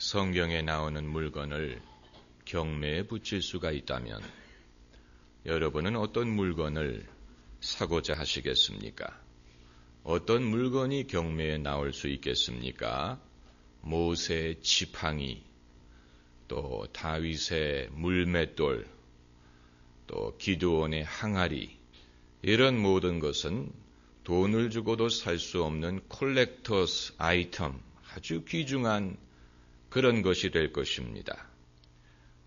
성경에 나오는 물건을 경매에 붙일 수가 있다면 여러분은 어떤 물건을 사고자 하시겠습니까? 어떤 물건이 경매에 나올 수 있겠습니까? 모세의 지팡이, 또 다윗의 물맷돌, 또 기드온의 항아리, 이런 모든 것은 돈을 주고도 살 수 없는 콜렉터스 아이템, 아주 귀중한 그런 것이 될 것입니다.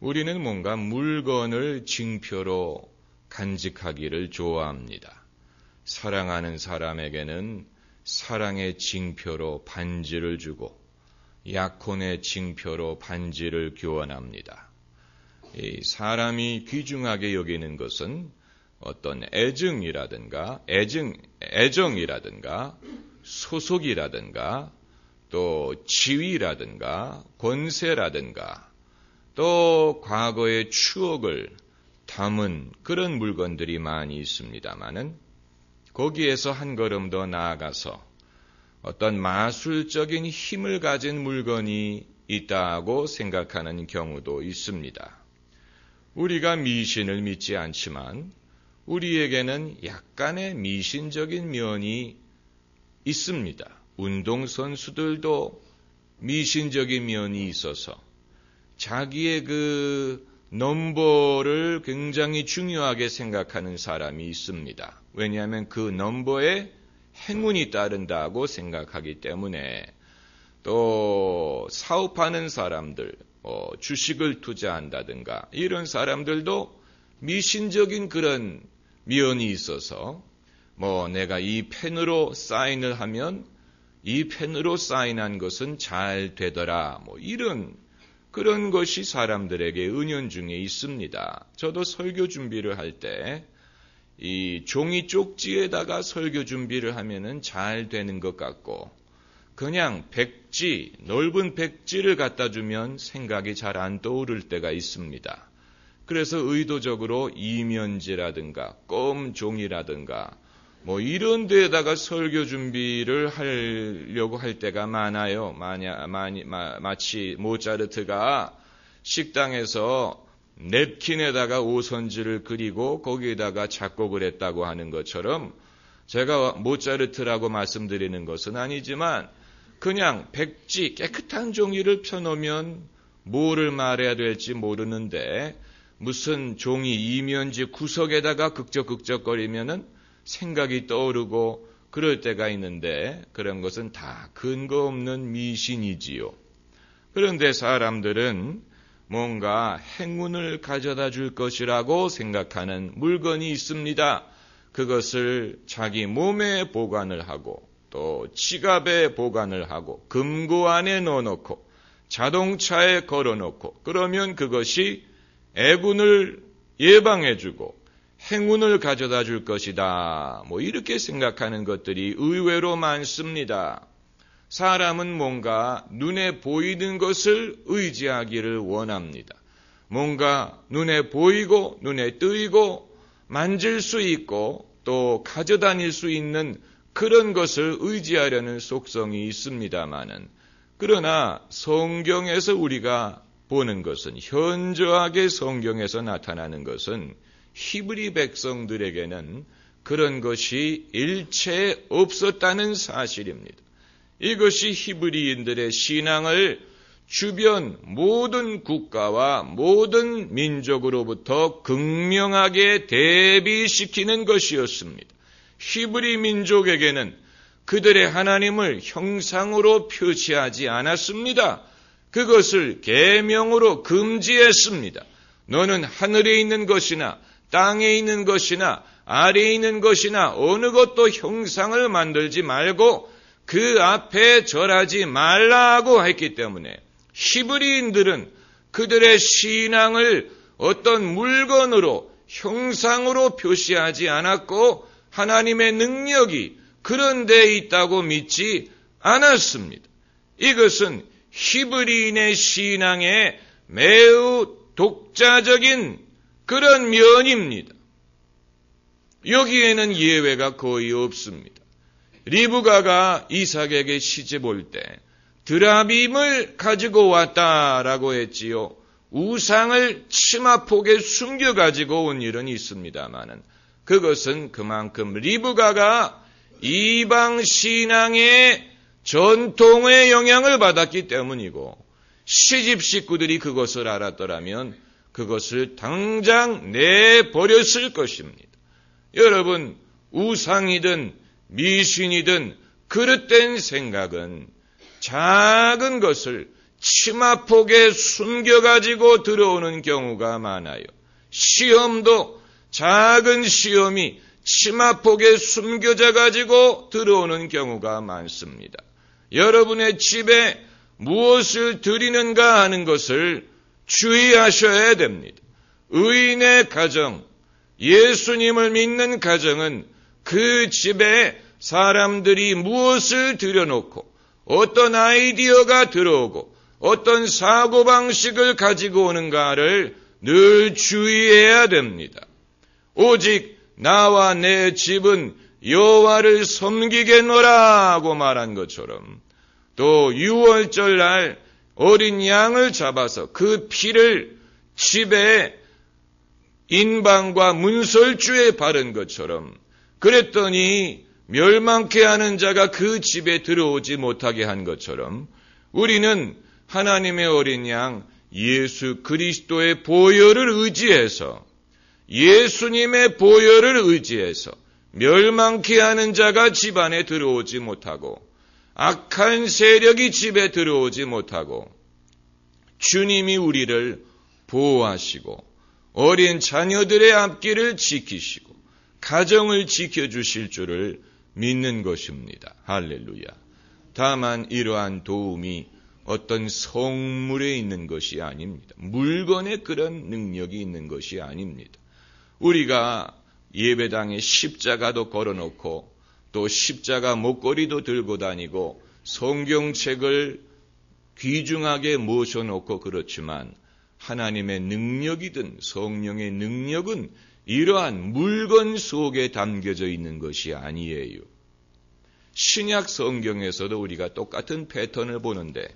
우리는 뭔가 물건을 징표로 간직하기를 좋아합니다. 사랑하는 사람에게는 사랑의 징표로 반지를 주고 약혼의 징표로 반지를 교환합니다. 이 사람이 귀중하게 여기는 것은 어떤 애정이라든가 소속이라든가 또 지위라든가 권세라든가 또 과거의 추억을 담은 그런 물건들이 많이 있습니다마는 거기에서 한 걸음 더 나아가서 어떤 마술적인 힘을 가진 물건이 있다고 생각하는 경우도 있습니다. 우리가 미신을 믿지 않지만 우리에게는 약간의 미신적인 면이 있습니다. 운동선수들도 미신적인 면이 있어서 자기의 그 넘버를 굉장히 중요하게 생각하는 사람이 있습니다. 왜냐하면 그 넘버에 행운이 따른다고 생각하기 때문에, 또 사업하는 사람들, 주식을 투자한다든가 이런 사람들도 미신적인 그런 면이 있어서 내가 이 펜으로 사인을 하면 이 펜으로 사인한 것은 잘 되더라, 이런 그런 것이 사람들에게 은연중에 있습니다. 저도 설교 준비를 할 때 이 종이 쪽지에다가 설교 준비를 하면은 잘 되는 것 같고, 그냥 백지, 넓은 백지를 갖다 주면 생각이 잘 안 떠오를 때가 있습니다. 그래서 의도적으로 이면지라든가 껌종이라든가 이런 데에다가 설교 준비를 하려고 할 때가 많아요. 마치 모차르트가 식당에서 냅킨에다가 오선지를 그리고 거기에다가 작곡을 했다고 하는 것처럼, 제가 모차르트라고 말씀드리는 것은 아니지만 그냥 백지, 깨끗한 종이를 펴놓으면 뭐를 말해야 될지 모르는데 무슨 종이 이면지 구석에다가 극적극적거리면은 생각이 떠오르고 그럴 때가 있는데, 그런 것은 다 근거 없는 미신이지요. 그런데 사람들은 뭔가 행운을 가져다 줄 것이라고 생각하는 물건이 있습니다. 그것을 자기 몸에 보관을 하고 또 지갑에 보관을 하고 금고 안에 넣어놓고 자동차에 걸어놓고, 그러면 그것이 애군을 예방해주고 행운을 가져다 줄 것이다, 이렇게 생각하는 것들이 의외로 많습니다. 사람은 뭔가 눈에 보이는 것을 의지하기를 원합니다. 뭔가 눈에 보이고 눈에 뜨이고 만질 수 있고 또 가져다닐 수 있는 그런 것을 의지하려는 속성이 있습니다마는, 그러나 성경에서 우리가 보는 것은, 현저하게 성경에서 나타나는 것은 히브리 백성들에게는 그런 것이 일체 없었다는 사실입니다. 이것이 히브리인들의 신앙을 주변 모든 국가와 모든 민족으로부터 극명하게 대비시키는 것이었습니다. 히브리 민족에게는 그들의 하나님을 형상으로 표시하지 않았습니다. 그것을 계명으로 금지했습니다. 너는 하늘에 있는 것이나 땅에 있는 것이나 아래에 있는 것이나 어느 것도 형상을 만들지 말고 그 앞에 절하지 말라고 했기 때문에 히브리인들은 그들의 신앙을 어떤 물건으로, 형상으로 표시하지 않았고 하나님의 능력이 그런 데에 있다고 믿지 않았습니다. 이것은 히브리인의 신앙의 매우 독자적인 그런 면입니다. 여기에는 예외가 거의 없습니다. 리브가가 이삭에게 시집 올 때 드라빔을 가지고 왔다라고 했지요. 우상을 치마폭에 숨겨 가지고 온 일은 있습니다마는 그것은 그만큼 리브가가 이방 신앙의 전통의 영향을 받았기 때문이고, 시집 식구들이 그것을 알았더라면 그것을 당장 내버렸을 것입니다. 여러분, 우상이든 미신이든 그릇된 생각은 작은 것을 치마폭에 숨겨가지고 들어오는 경우가 많아요. 시험도 작은 시험이 치마폭에 숨겨져 가지고 들어오는 경우가 많습니다. 여러분의 집에 무엇을 드리는가 하는 것을 주의하셔야 됩니다. 의인의 가정, 예수님을 믿는 가정은 그 집에 사람들이 무엇을 들여놓고 어떤 아이디어가 들어오고 어떤 사고방식을 가지고 오는가를 늘 주의해야 됩니다. 오직 나와 내 집은 여호와를 섬기겠노라고 말한 것처럼, 또 유월절 어린 양을 잡아서 그 피를 집에 인방과 문설주에 바른 것처럼, 그랬더니 멸망케 하는 자가 그 집에 들어오지 못하게 한 것처럼, 우리는 하나님의 어린 양 예수 그리스도의 보혈을 의지해서, 예수님의 보혈을 의지해서 멸망케 하는 자가 집 안에 들어오지 못하고, 악한 세력이 집에 들어오지 못하고, 주님이 우리를 보호하시고 어린 자녀들의 앞길을 지키시고 가정을 지켜주실 줄을 믿는 것입니다. 할렐루야. 다만 이러한 도움이 어떤 성물에 있는 것이 아닙니다. 물건에 그런 능력이 있는 것이 아닙니다. 우리가 예배당에 십자가도 걸어놓고 또 십자가 목걸이도 들고 다니고 성경책을 귀중하게 모셔놓고 그렇지만, 하나님의 능력이든 성령의 능력은 이러한 물건 속에 담겨져 있는 것이 아니에요. 신약 성경에서도 우리가 똑같은 패턴을 보는데,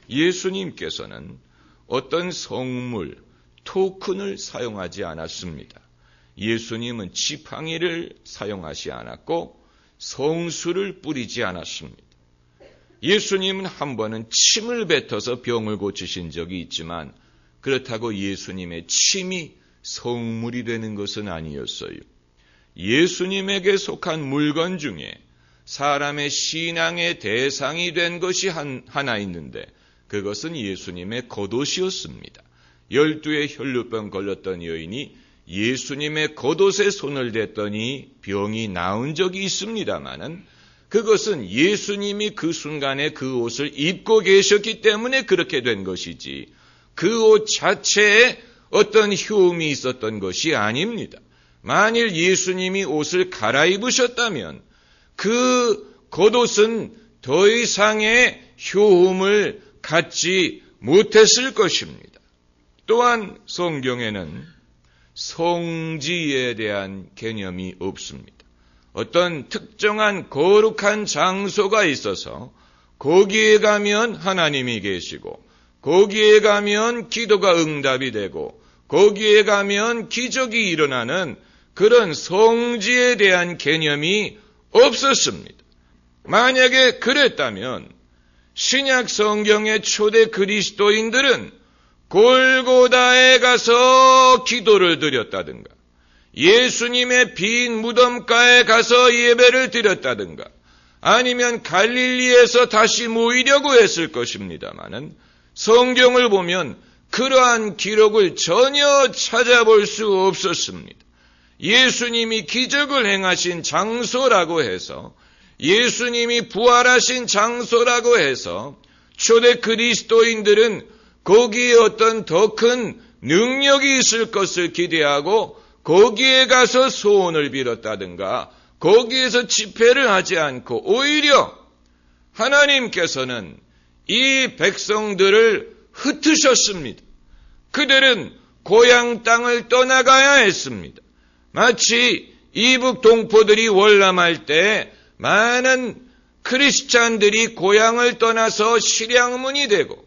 예수님께서는 어떤 성물, 토큰을 사용하지 않았습니다. 예수님은 지팡이를 사용하지 않았고 성수를 뿌리지 않았습니다. 예수님은 한 번은 침을 뱉어서 병을 고치신 적이 있지만, 그렇다고 예수님의 침이 성물이 되는 것은 아니었어요. 예수님에게 속한 물건 중에 사람의 신앙의 대상이 된 것이 하나 있는데, 그것은 예수님의 겉옷이었습니다. 12의 혈루병 걸렸던 여인이 예수님의 겉옷에 손을 댔더니 병이 나은 적이 있습니다마는, 그것은 예수님이 그 순간에 그 옷을 입고 계셨기 때문에 그렇게 된 것이지, 그 옷 자체에 어떤 효험이 있었던 것이 아닙니다. 만일 예수님이 옷을 갈아입으셨다면 그 겉옷은 더 이상의 효험을 갖지 못했을 것입니다. 또한 성경에는 성지에 대한 개념이 없습니다. 어떤 특정한 거룩한 장소가 있어서 거기에 가면 하나님이 계시고, 거기에 가면 기도가 응답이 되고, 거기에 가면 기적이 일어나는 그런 성지에 대한 개념이 없었습니다. 만약에 그랬다면 신약 성경의 초대 그리스도인들은 골고다에 가서 기도를 드렸다든가, 예수님의 빈 무덤가에 가서 예배를 드렸다든가, 아니면 갈릴리에서 다시 모이려고 했을 것입니다마는, 성경을 보면 그러한 기록을 전혀 찾아볼 수 없었습니다. 예수님이 기적을 행하신 장소라고 해서, 예수님이 부활하신 장소라고 해서 초대 그리스도인들은 거기에 어떤 더 큰 능력이 있을 것을 기대하고 거기에 가서 소원을 빌었다든가, 거기에서 집회를 하지 않고 오히려 하나님께서는 이 백성들을 흩으셨습니다. 그들은 고향 땅을 떠나가야 했습니다. 마치 이북 동포들이 월남할 때 많은 크리스찬들이 고향을 떠나서 실향문이 되고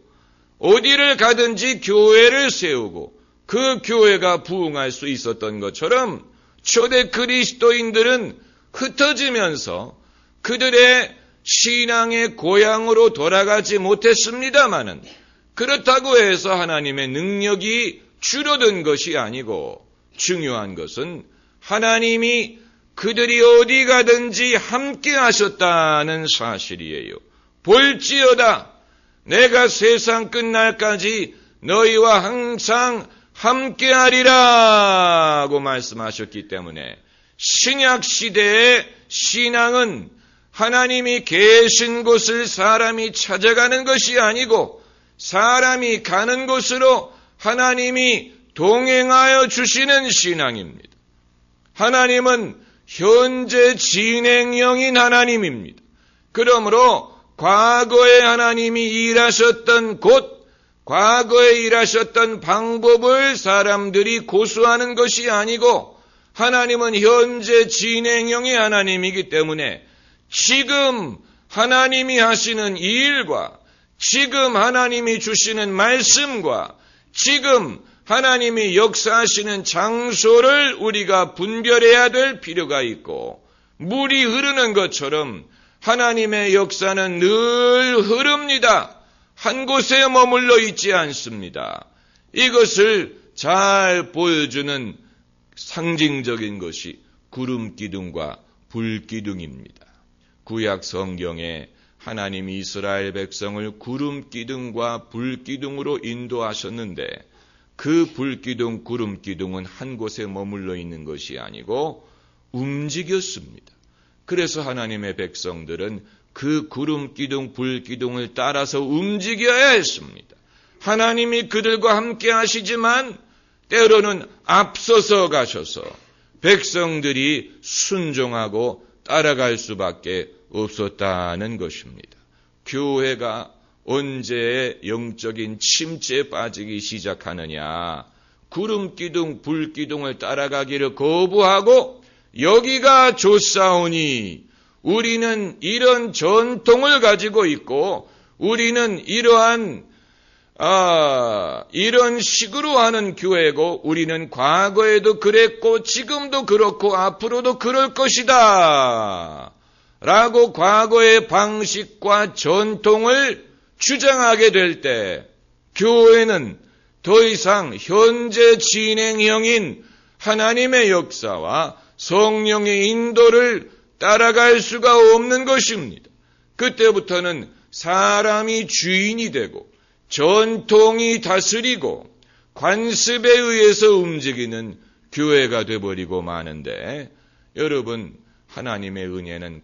어디를 가든지 교회를 세우고 그 교회가 부흥할 수 있었던 것처럼 초대 그리스도인들은 흩어지면서 그들의 신앙의 고향으로 돌아가지 못했습니다마는 그렇다고 해서 하나님의 능력이 줄어든 것이 아니고 중요한 것은 하나님이 그들이 어디 가든지 함께 하셨다는 사실이에요. 볼지어다 내가 세상 끝날까지 너희와 항상 함께하리라고 말씀하셨기 때문에 신약시대의 신앙은 하나님이 계신 곳을 사람이 찾아가는 것이 아니고 사람이 가는 곳으로 하나님이 동행하여 주시는 신앙입니다. 하나님은 현재 진행형인 하나님입니다. 그러므로 과거에 하나님이 일하셨던 곳, 과거에 일하셨던 방법을 사람들이 고수하는 것이 아니고 하나님은 현재 진행형의 하나님이기 때문에 지금 하나님이 하시는 이 일과 지금 하나님이 주시는 말씀과 지금 하나님이 역사하시는 장소를 우리가 분별해야 될 필요가 있고 물이 흐르는 것처럼 하나님의 역사는 늘 흐릅니다. 한 곳에 머물러 있지 않습니다. 이것을 잘 보여주는 상징적인 것이 구름기둥과 불기둥입니다. 구약 성경에 하나님이 이스라엘 백성을 구름기둥과 불기둥으로 인도하셨는데 그 불기둥, 구름기둥은 한 곳에 머물러 있는 것이 아니고 움직였습니다. 그래서 하나님의 백성들은 그 구름기둥, 불기둥을 따라서 움직여야 했습니다. 하나님이 그들과 함께 하시지만 때로는 앞서서 가셔서 백성들이 순종하고 따라갈 수밖에 없었다는 것입니다. 교회가 언제 영적인 침체에 빠지기 시작하느냐? 구름기둥, 불기둥을 따라가기를 거부하고 여기가 좋사오니 우리는 이런 전통을 가지고 있고 우리는 이런 식으로 하는 교회고 우리는 과거에도 그랬고 지금도 그렇고 앞으로도 그럴 것이다 라고 과거의 방식과 전통을 주장하게 될 때 교회는 더 이상 현재 진행형인 하나님의 역사와 성령의 인도를 따라갈 수가 없는 것입니다. 그때부터는 사람이 주인이 되고 전통이 다스리고 관습에 의해서 움직이는 교회가 되어버리고 마는데 여러분 하나님의 은혜는